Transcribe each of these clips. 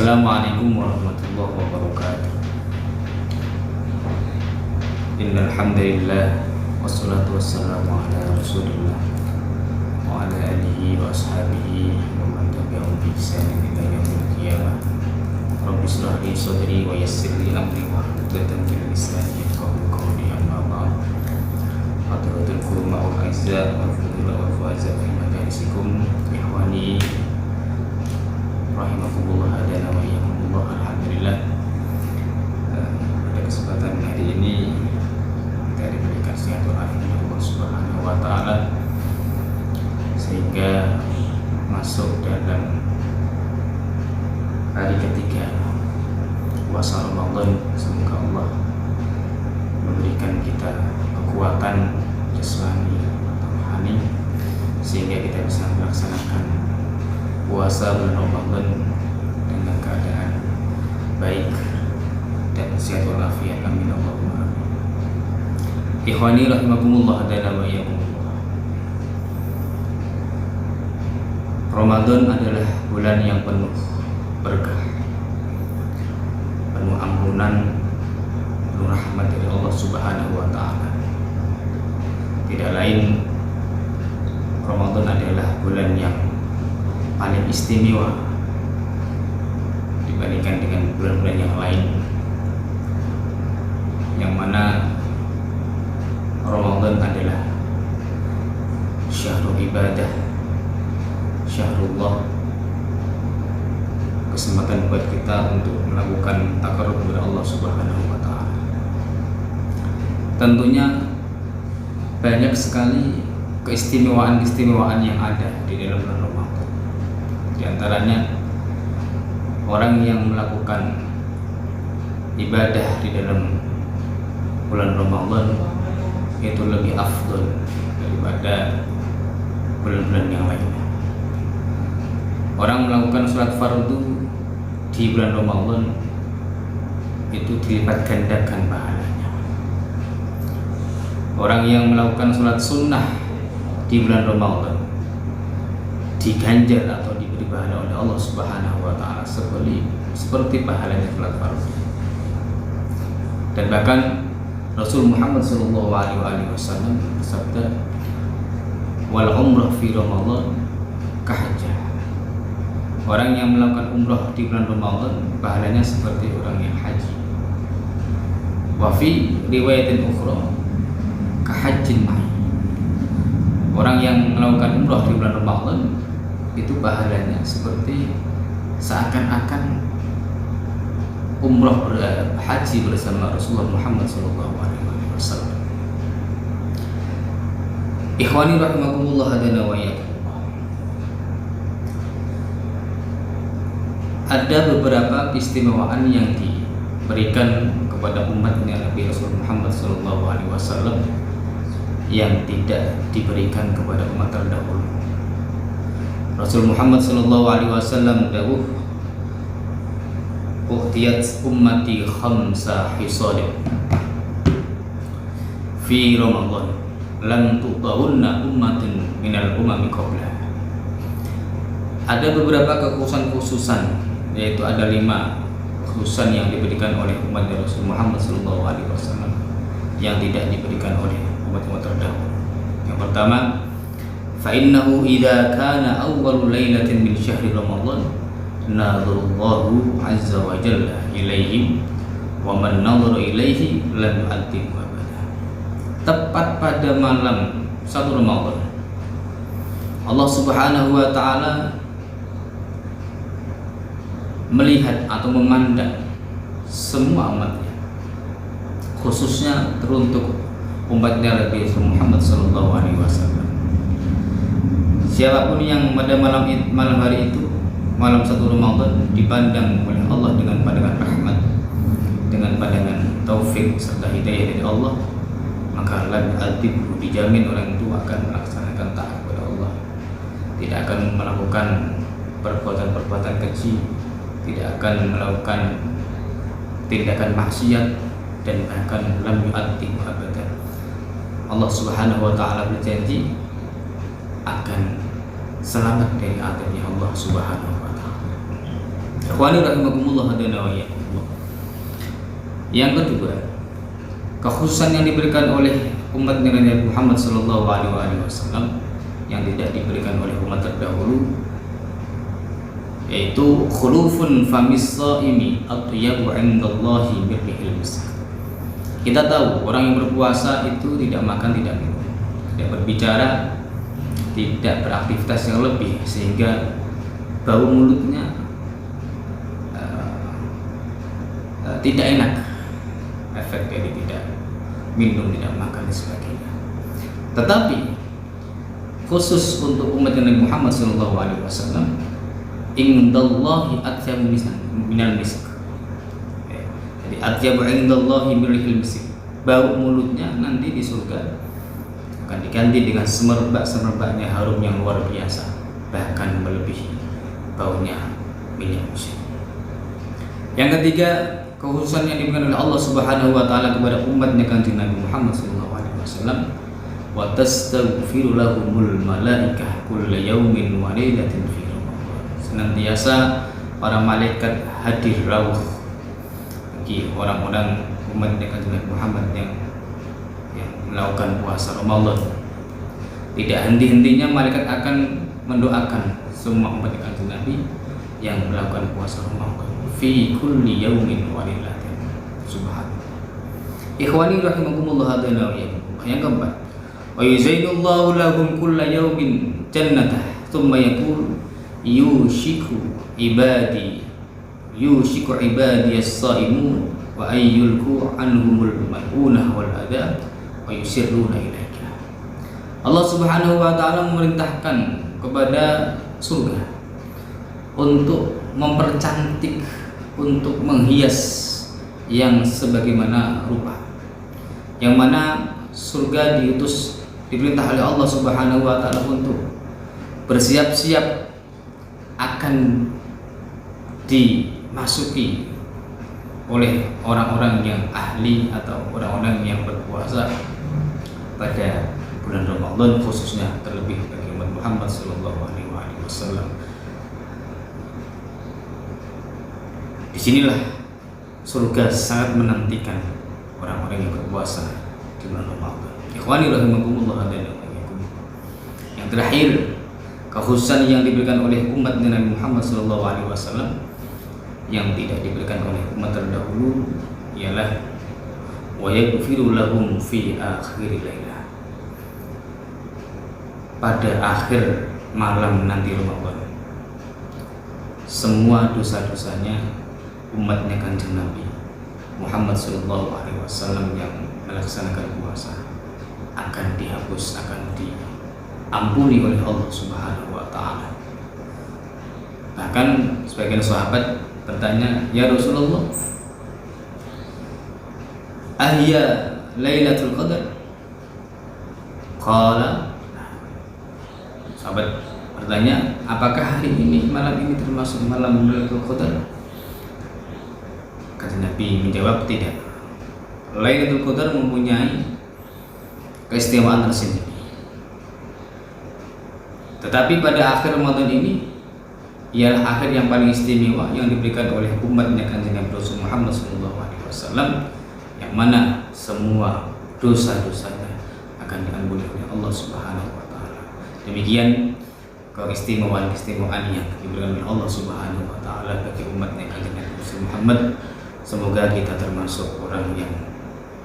Assalamualaikum warahmatullahi wabarakatuh. Innal hamdalillah wassalatu wassalamu ala Rasulillah wa ala alihi wa ashabihi wa man tabi'ahum bi ihsanin ila yaumil qiyamah. Rabbi shrah li sadri wa yassir li amri wahlul min lisani yafqahu qawli. Amma ba'd. Hadratul qurma wal aizza wal fudula wal faza fi majalisikum ikhwani rahimahumullah hadana wa iyyakumullah. Alhamdulillah, pada kesempatan hari ini kita diberikan silaturahmi oleh Allah Subhanahu wa taala sehingga masuk dalam hari ketiga puasa Ramadan. Semoga Allah memberikan kita kekuatan jasmani atau rohani sehingga kita bisa melaksanakan puasa bulan Ramadan dengan keadaan baik dan sehat walafiat. Amin Allahumma amin. Ikhwani rahimakumullah hadana wa iyyakumullah. Ramadan adalah bulan yang penuh berkah, penuh ampunan, penuh rahmat dari Allah Subhanahu wa taala. Tidak lain, Ramadan adalah bulan yang paling istimewa dibandingkan dengan bulan-bulan yang lain, yang mana Ramadan adalah syahrul ibadah, syahrullah, kesempatan buat kita untuk melakukan takarrub kepada Allah Subhanahu wa taala. Tentunya banyak sekali keistimewaan-keistimewaan yang ada di dalam bulan Ramadan. Di antaranya orang yang melakukan ibadah di dalam bulan Ramadan itu lebih afdol daripada bulan-bulan yang lainnya. Orang melakukan sholat fardu di bulan Ramadan itu dilipat gandakan pahalanya. Orang yang melakukan sholat sunnah di bulan Ramadan diganjar atau diberi pahala oleh Allah Subhanahu wa taala seperti pahalanya sholat fardu. Dan bahkan Rasul Muhammad sallallahu alaihi wasallam bersabda, "Wal umrah fi Ramadan kahajjah." Orang yang melakukan umrah di bulan Ramadan pahalanya seperti orang yang haji. Wa fi riwayatin ukhra kahajjin ma'i. Orang yang melakukan umrah di bulan Ramadan itu pahalanya seperti seakan-akan umrah haji bersama Rasulullah Muhammad SAW. Ikhwani rahimakumullah hadana wa iyyakumullah. Ada beberapa keistimewaan yang diberikan kepada umatnya Nabi Rasul Muhammad SAW yang tidak diberikan kepada umat terdahulu. Rasul Muhammad SAW dawuh, "Uhtiyat ummati khamsa hisalin fi Ramadan lam tu'tahunna ummatin minal umami qabla." Ada beberapa kekhususan, yaitu ada 5 kekhususan yang diberikan oleh umat Rasul Muhammad SAW yang tidak diberikan oleh umat-umat terdahulu. Yang pertama, فَإِنَّهُ إِذَا كَانَ أَوَّلُ لَيْلَةٍ مِنْ شَهْرِ رَمَضَانَ نَظَرَ اللَّهُ عَزَّ وَجَلَّ إِلَيْهِمْ وَمَنْ نَظَرَ إِلَيْهِ لَمْ يُعَذِّبْهُ أَبَدًا. Tepat pada malam 1 Ramadan, Allah Subhanahu wa taala melihat atau memandang semua umatnya, khususnya teruntuk umatnya Nabi Muhammad SAW. Siapapun yang pada malam hari itu, malam 1 Ramadan, dipandang oleh Allah dengan pandangan rahmat, dengan pandangan taufik serta hidayah dari Allah, maka lam yu'adzibhu, dijamin orang itu akan melaksanakan taat kepada Allah, tidak akan melakukan perbuatan-perbuatan keji, tidak akan melakukan tindakan maksiat, dan bahkan lam yu'adzibhu abadan. Allah Subhanahu wa taala berjanji akan selamat dari azabnya Allah Subhanahu wa taala. Ikhwani rahimakumullah hadana wa iyyakum. Yang kedua, kekhususan yang diberikan oleh umat Nabi Muhammad sallallahu alaihi wasallam yang tidak diberikan oleh umat terdahulu, yaitu khulufun famis shaimi atyabu 'indallahi min rihil misk. Kita tahu orang yang berpuasa itu tidak makan, tidak minum, tidak berbicara, tidak beraktivitas yang lebih, sehingga bau mulutnya tidak enak, efek dari tidak minum, tidak makan dan sebagainya. Tetapi khusus untuk umat Nabi Muhammad SAW, indallahi atyabu minal misk. Jadi atyabu indallahi minal misk, bau mulutnya nanti di surga akan diganti dengan semerbak-semerbaknya harum yang luar biasa, bahkan melebihi baunya minyak musik. Yang ketiga, kekhususan yang diberikan oleh Allah Subhanahu wa taala kepada umatnya Kanjeng Nabi Muhammad sallallahu alaihi wasallam, wa tastaghfiru lahumul malaikah kulla yaumin wa lailatin fi Ramadan. Senantiasa para malaikat hadir rawuh bagi orang-orang umatnya Kanjeng Nabi Muhammad yang melakukan puasa Ramadan. Tidak henti-hentinya malaikat akan mendoakan semua umat Kanjeng Nabi yang melakukan puasa Ramadan fi kulli yaumin wa lailatin. Subhanallah. Ikhwani rahimakumullah hadana wa iyyakum. Yang keempat, wa yuzainullahu lahum kulla yaumin jannatah thumma yaqul yushiku ibadi as-saimun wa ayyulku anhumul mal'unah wal adab wa yusirruna ilaika. Allah Subhanahu wa taala memerintahkan kepada surga untuk mempercantik, untuk menghias yang sebagaimana rupa, yang mana surga diperintah oleh Allah Subhanahu wa taala untuk bersiap-siap akan dimasuki oleh orang-orang yang ahli atau orang-orang yang berpuasa pada bulan Ramadan, khususnya terlebih bagi umat Muhammad sallallahu alaihi wasallam. Disinilah surga sangat menantikan orang-orang yang berpuasa di bulan Ramadan. Ikhwani rahimakumullah hadana wa iyyakum. Yang terakhir, kekhususan yang diberikan oleh umat Nabi Muhammad SAW yang tidak diberikan oleh umat terdahulu ialah wa yaghfiru lahum fi akhir lailah. Pada akhir malam nanti Ramadan, semua dosa-dosanya umatnya Kanjeng Nabi Muhammad SAW yang melaksanakan puasa akan dihapus, akan diampuni oleh Allah Subhanahu wa taala. Bahkan sebagian sahabat bertanya, "Ya Rasulullah, ahya Lailatul Qadar?" Qala, sahabat bertanya, "Apakah hari ini, malam ini termasuk malam Lailatul Qadar?" Kata Nabi menjawab, "Tidak. Lailatul Qadar mempunyai keistimewaan tersendiri. Tetapi pada akhir Ramadan ini ialah akhir yang paling istimewa yang diberikan oleh umatnya Kanjeng Nabi Muhammad SAW, yang mana semua dosa-dosanya akan diampuni oleh Allah Subhanahu wa taala." Demikian keistimewaan yang diberikan oleh Allah Subhanahu wa taala bagi umatnya Kanjeng Nabi Muhammad. Semoga kita termasuk orang yang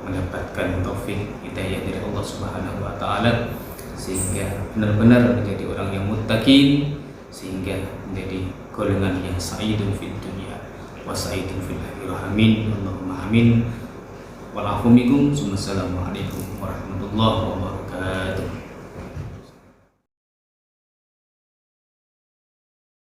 mendapatkan taufik hidayah dari Allah Subhanahu wa taala, sehingga benar-benar menjadi orang yang muttaqin, sehingga menjadi golongan yang sa'idun fid dunya wa sa'idun fil akhirah. Amin. Allahumma amin. Wal afu minkum. Wassalamualaikum warahmatullahi wabarakatuh.